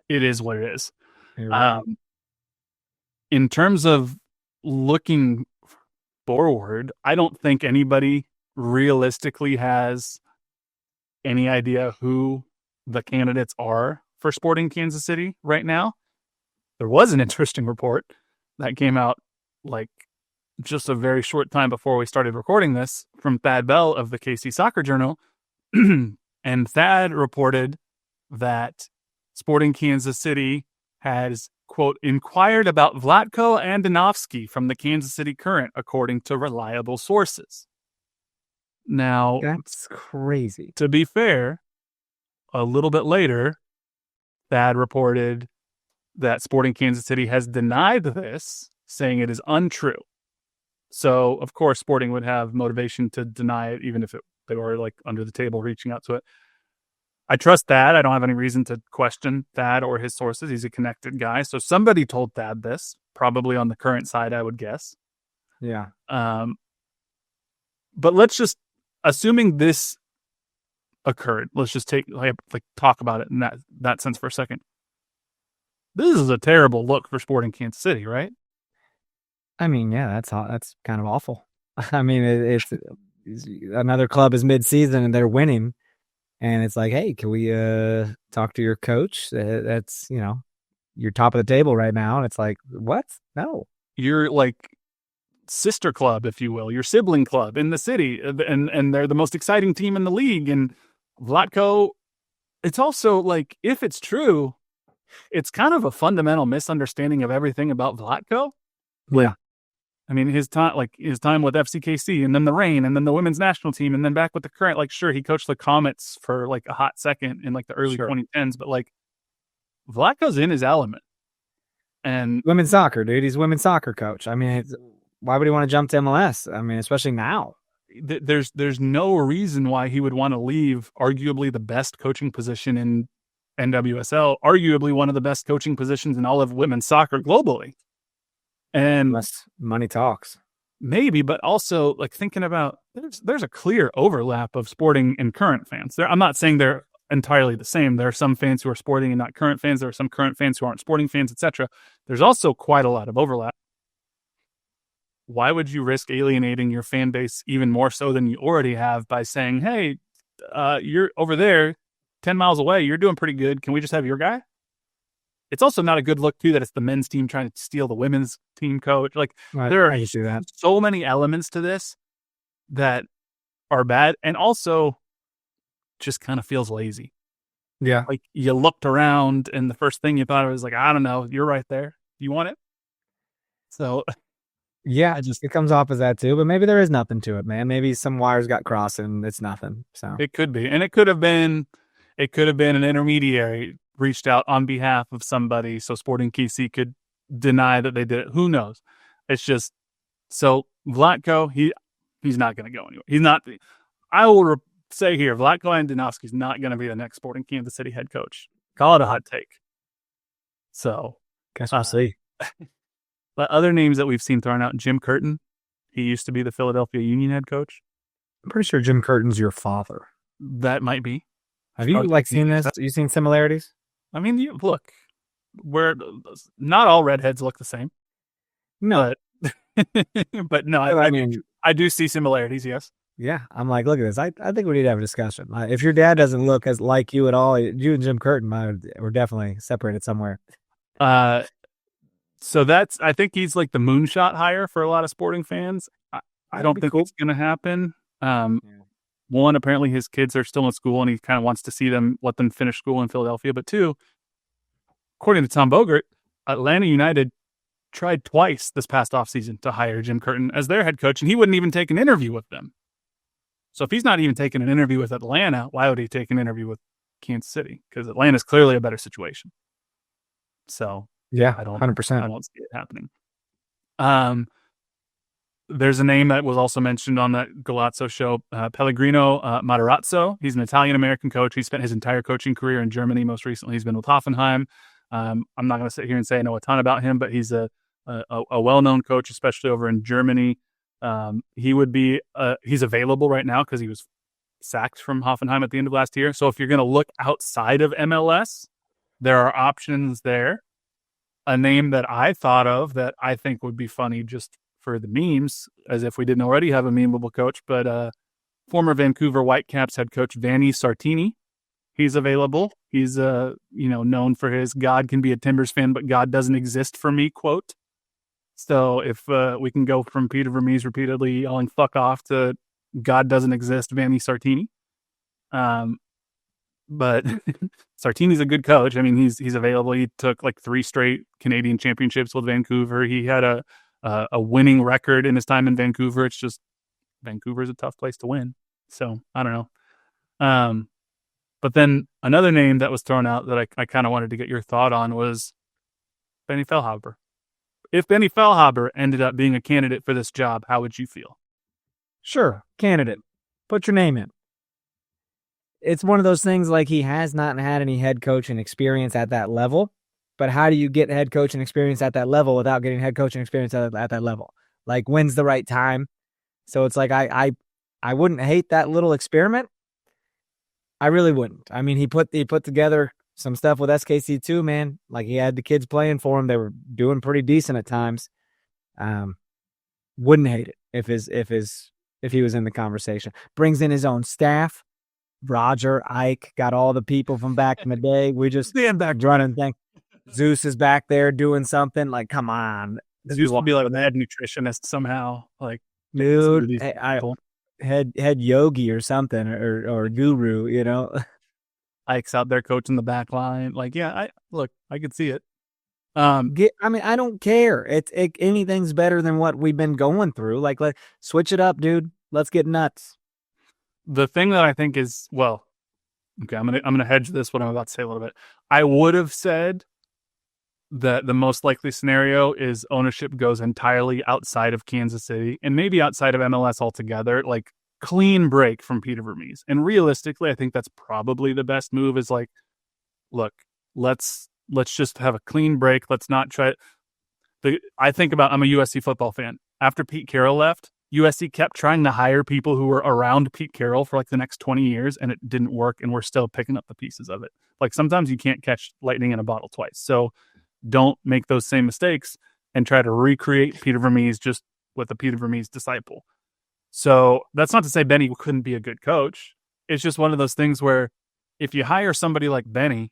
It is what it is. Right. In terms of looking forward, I don't think anybody realistically has any idea who the candidates are for Sporting Kansas City right now. There was an interesting report that came out like just a very short time before we started recording this from Thad Bell of the KC Soccer Journal. And Thad reported that Sporting Kansas City has, quote, inquired about Vlatko Andonovski from the Kansas City Current, according to reliable sources. Now, that's crazy. To be fair, a little bit later, Thad reported that Sporting Kansas City has denied this, saying it is untrue. So, of course, Sporting would have motivation to deny it, even if they were like under the table reaching out to it. I trust Thad. I don't have any reason to question Thad or his sources. He's a connected guy. So somebody told Thad this, probably on the Current side, I would guess. Yeah. But let's just, assuming this occurred, let's just talk about it in that sense for a second. This is a terrible look for Sporting Kansas City, right? I mean, yeah, that's kind of awful. I mean, it's another club is mid-season and they're winning, and it's like, hey, can we talk to your coach? That's you're top of the table right now, and it's like, what? No, you're like sister club, if you will, your sibling club in the city, and they're the most exciting team in the league. And Vlatko, it's also like, if it's true, it's kind of a fundamental misunderstanding of everything about Vlatko. Yeah. I mean, his time with FCKC, and then the Reign, and then the women's national team, and then back with the Current. Like, sure, he coached the Comets for like a hot second in like the early 2010s, but like Vlatko's in his element. And women's soccer, dude, he's a women's soccer coach. I mean, why would he want to jump to MLS? I mean, especially now. There's no reason why he would want to leave arguably the best coaching position in NWSL, arguably one of the best coaching positions in all of women's soccer globally. And unless money talks, maybe, but also like thinking about there's a clear overlap of Sporting and Current fans. I'm not saying they're entirely the same. There are some fans who are Sporting and not Current fans. There are some Current fans who aren't Sporting fans, etc. There's also quite a lot of overlap. why would you risk alienating your fan base even more so than you already have by saying, hey, you're over there 10 miles away. You're doing pretty good. Can we just have your guy? It's also not a good look, too, that it's the men's team trying to steal the women's team coach. Like, there are so many elements to this that are bad and also just kind of feels lazy. Yeah. Like, you looked around and the first thing you thought was like, I don't know, you're right there. You want it? So, yeah, it comes off as that too, but maybe there is nothing to it, man. Maybe some wires got crossed and it's nothing. So it could be. And it could have been an intermediary reached out on behalf of somebody so Sporting KC could deny that they did it. Who knows? It's just, so Vlatko, he's not going to go anywhere. He's not. I will say here, Vlatko Andonovski's not going to be the next Sporting Kansas City head coach. Call it a hot take. So, guess we'll see. But other names that we've seen thrown out, Jim Curtin. He used to be the Philadelphia Union head coach. I'm pretty sure Jim Curtin's your father. That might be. Have you seen this? You seen similarities? I mean, look, not all redheads look the same. No, but no, I do see similarities. Yes. Yeah, I'm like, look at this. I think we need to have a discussion. If your dad doesn't look as like you at all, you and Jim Curtin, we're definitely separated somewhere. So I think he's like the moonshot hire for a lot of Sporting fans. I don't think it's going to happen. One, apparently his kids are still in school and he kind of wants to let them finish school in Philadelphia. But two, according to Tom Bogert, Atlanta United tried twice this past offseason to hire Jim Curtin as their head coach, and he wouldn't even take an interview with them. So if he's not even taking an interview with Atlanta, why would he take an interview with Kansas City? Because Atlanta's clearly a better situation. So yeah, I don't 100%. I don't see it happening. There's a name that was also mentioned on that Galazzo show, Pellegrino Matarazzo. He's an Italian-American coach. He spent his entire coaching career in Germany. Most recently, he's been with Hoffenheim. I'm not going to sit here and say I know a ton about him, but he's a well-known coach, especially over in Germany. He's available right now because he was sacked from Hoffenheim at the end of last year. So if you're going to look outside of MLS, there are options there. A name that I thought of that I think would be funny just for the memes, as if we didn't already have a memeable coach, but former Vancouver Whitecaps head coach Vanni Sartini. He's available. He's known for his "God can be a Timbers fan, but God doesn't exist for me" quote. So if we can go from Peter Vermes repeatedly yelling "fuck off" to "God doesn't exist," Vanni Sartini. But Sartini's a good coach. I mean, he's available. He took like 3 straight Canadian championships with Vancouver. He had a winning record in his time in Vancouver. It's just Vancouver's a tough place to win. So I don't know. But then another name that was thrown out that I kind of wanted to get your thought on was Benny Feilhaber. If Benny Feilhaber ended up being a candidate for this job, how would you feel? Sure, candidate. Put your name in. It's one of those things like he has not had any head coaching experience at that level. But how do you get head coaching experience at that level without getting head coaching experience at that level? Like, when's the right time? So it's like I wouldn't hate that little experiment. I really wouldn't. I mean, he put together some stuff with SKC too, man. Like, he had the kids playing for him. They were doing pretty decent at times. Wouldn't hate it if he was in the conversation. Brings in his own staff. Roger, Ike, got all the people from back in the day. We just stand back running thing. Zeus is back there doing something. Like, come on. Zeus would be like a head nutritionist somehow. Like, dude, head yogi or something, or guru, you know. Ike's out there coaching the back line. Like, yeah, I could see it. I mean, I don't care. Anything's better than what we've been going through. Like, switch it up, dude. Let's get nuts. The thing that I think is, well, okay, I'm gonna hedge this, what I'm about to say a little bit. I would have said that the most likely scenario is ownership goes entirely outside of Kansas City and maybe outside of MLS altogether, like clean break from Peter Vermes. And realistically, I think that's probably the best move is like, look, let's just have a clean break. Let's not try. I'm a USC football fan. After Pete Carroll left, USC kept trying to hire people who were around Pete Carroll for like the next 20 years, and it didn't work, and we're still picking up the pieces of it. Like, sometimes you can't catch lightning in a bottle twice. So don't make those same mistakes and try to recreate Peter Vermes just with a Peter Vermes disciple. So that's not to say Benny couldn't be a good coach. It's just one of those things where if you hire somebody like Benny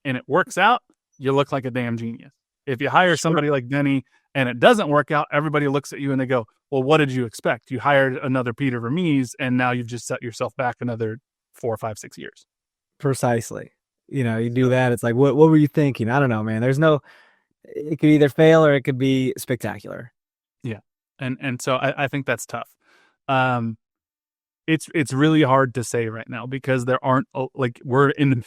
and it works out, you look like a damn genius. If you hire somebody like Benny and it doesn't work out, everybody looks at you and they go, well, what did you expect? You hired another Peter Vermes and now you've just set yourself back another 4, 5, 6 years. Precisely. You do that. It's like, what were you thinking? I don't know, man. It could either fail or it could be spectacular. Yeah. And so I think that's tough. It's really hard to say right now because there aren't we're in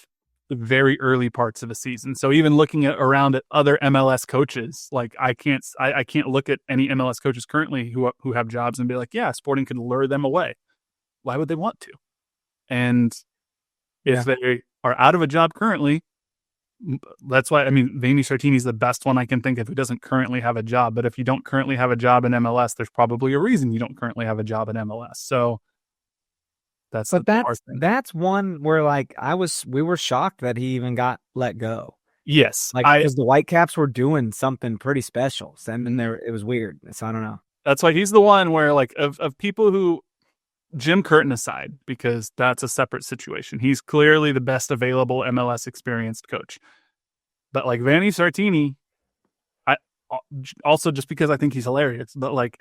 the very early parts of the season. So even looking around at other MLS coaches, like I can't look at any MLS coaches currently who have jobs and be like, yeah, Sporting could lure them away. Why would they want to? And if they are out of a job currently, that's why, Vanni Sartini is the best one I can think of who doesn't currently have a job. But if you don't currently have a job in MLS, there's probably a reason you don't currently have a job in MLS. So that's one where we were shocked that he even got let go. Yes. Because the Whitecaps were doing something pretty special. And then it was weird. So I don't know. That's why he's the one where of people who, Jim Curtin aside, because that's a separate situation. He's clearly the best available MLS experienced coach. But Vanni Sartini, I also just because I think he's hilarious, but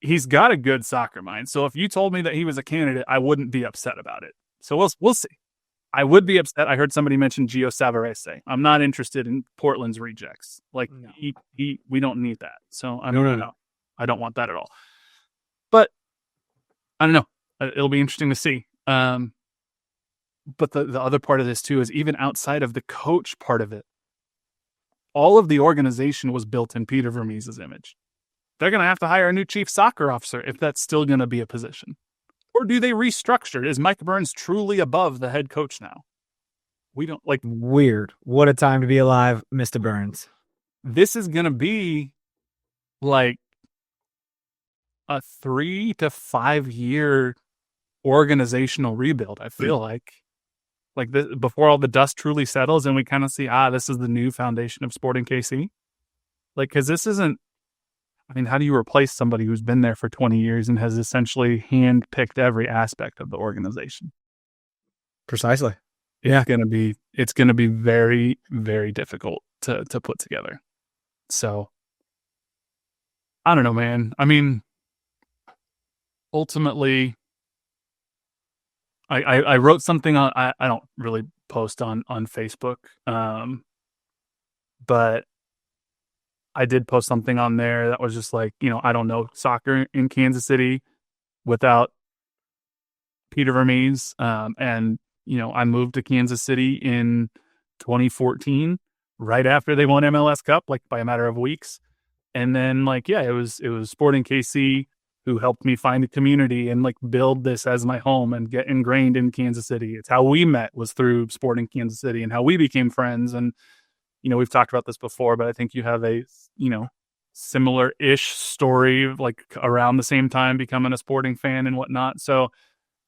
he's got a good soccer mind. So if you told me that he was a candidate, I wouldn't be upset about it. So we'll see. I would be upset. I heard somebody mention Gio Savarese. I'm not interested in Portland's rejects. No. We don't need that. So no. I don't want that at all. But I don't know. It'll be interesting to see. But the other part of this too is even outside of the coach part of it, all of the organization was built in Peter Vermes' image. They're going to have to hire a new chief soccer officer if that's still going to be a position. Or do they restructure? Is Mike Burns truly above the head coach now? We don't Weird. What a time to be alive, Mr. Burns. This is going to be a 3 to 5 year organizational rebuild. I feel before all the dust truly settles and we kind of see, this is the new foundation of Sporting KC. Because this isn't, how do you replace somebody who's been there for 20 years and has essentially handpicked every aspect of the organization? Precisely. It's going to be very, very difficult to put together. So I don't know, man. Ultimately, I wrote something on, I don't really post on Facebook, but I did post something on there that was just I don't know soccer in Kansas City without Peter Vermes. And, I moved to Kansas City in 2014, right after they won MLS Cup, by a matter of weeks. And then it was Sporting KC who helped me find a community and build this as my home and get ingrained in Kansas City. It's how we met was through Sporting Kansas City and how we became friends. And, we've talked about this before, but I think you have a, similar-ish story, around the same time becoming a Sporting fan and whatnot. So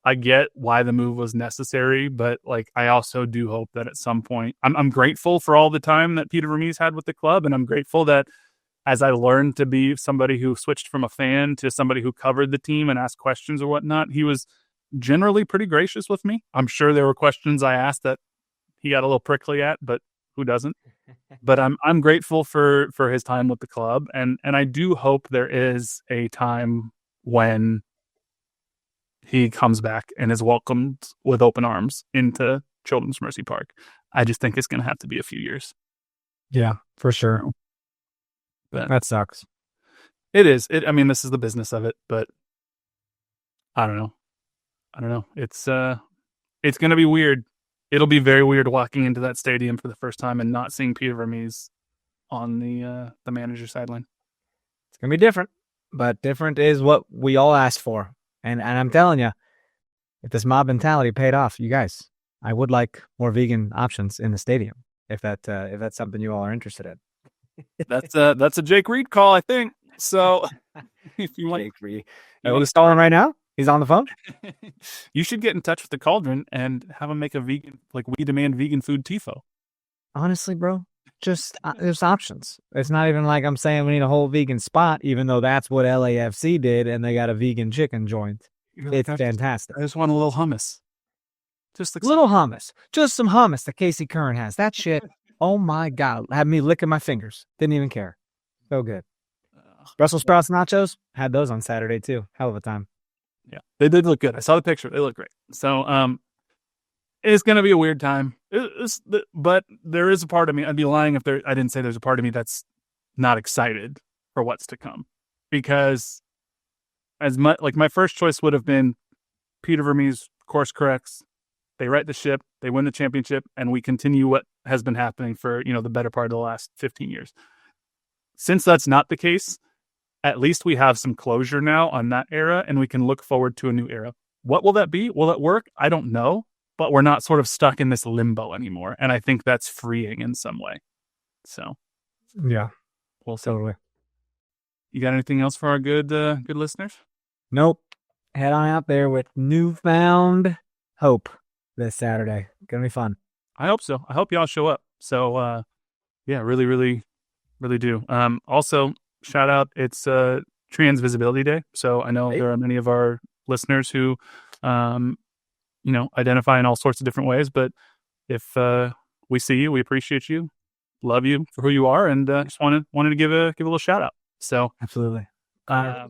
I get why the move was necessary, but I also do hope that at some point, I'm grateful for all the time that Peter Vermes had with the club. And I'm grateful that as I learned to be somebody who switched from a fan to somebody who covered the team and asked questions or whatnot, he was generally pretty gracious with me. I'm sure there were questions I asked that he got a little prickly at, but who doesn't? But I'm grateful for his time with the club. And I do hope there is a time when he comes back and is welcomed with open arms into Children's Mercy Park. I just think it's going to have to be a few years. Yeah, for sure. But that sucks. It is. This is the business of it, but I don't know. It's going to be weird. It'll be very weird walking into that stadium for the first time and not seeing Peter Vermes on the manager sideline. It's going to be different, but different is what we all asked for. And I'm telling you, if this mob mentality paid off, you guys, I would like more vegan options in the stadium if that's something you all are interested in. That's a Jake Reed call, I think. So if you want, Jake Reed, we'll call him right now. He's on the phone. You should get in touch with the Cauldron and have him make a vegan, we demand vegan food tifo. Honestly, bro, just there's options. It's not even like I'm saying we need a whole vegan spot, even though that's what LAFC did, and they got a vegan chicken joint. It's fantastic. I just want a little hummus. Just like Little hummus. Just some hummus that Casey Curran has. That shit, oh my God, had me licking my fingers. Didn't even care. So good. Brussels sprouts nachos, had those on Saturday too. Hell of a time. Yeah, they did look good. I saw the picture. They look great. So, it's going to be a weird time. But there is a part of me, I'd be lying if I didn't say there's a part of me that's not excited for what's to come. Because as much, like my first choice would have been Peter Vermes course corrects. They right the ship, they win the championship, and we continue what has been happening for, the better part of the last 15 years. Since that's not the case, at least we have some closure now on that era, and we can look forward to a new era. What will that be? Will it work? I don't know. But we're not sort of stuck in this limbo anymore. And I think that's freeing in some way. So, yeah, we'll see. Totally. You got anything else for our good listeners? Nope. Head on out there with newfound hope this Saturday. Gonna be fun. I hope so. I hope y'all show up. So, yeah, really, really, really do. Also, shout out, it's Trans Visibility Day. So I know there are many of our listeners who, identify in all sorts of different ways. But if we see you, we appreciate you, love you for who you are, and just wanted to give a little shout out. So absolutely.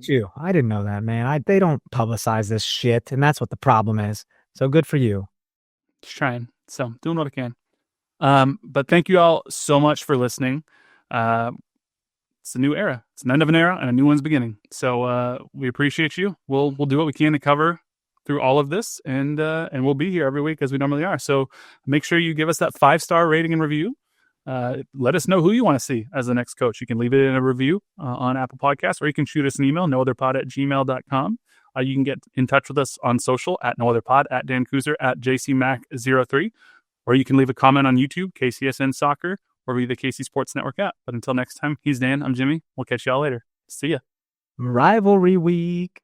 You. I didn't know that, man. They don't publicize this shit, and that's what the problem is. So good for you. Just trying. So doing what I can. But thank you all so much for listening. It's a new era. It's an end of an era and a new one's beginning. So we appreciate you. We'll do what we can to cover through all of this, and we'll be here every week as we normally are. So make sure you give us that 5-star rating and review. Let us know who you want to see as the next coach. You can leave it in a review on Apple Podcasts, or you can shoot us an email, nootherpod@gmail.com. You can get in touch with us on social at nootherpod, at Dan Kooser, at JCMac03, or you can leave a comment on YouTube, KCSN Soccer, or via the KC Sports Network app. But until next time, he's Dan, I'm Jimmy. We'll catch y'all later. See ya. Rivalry week.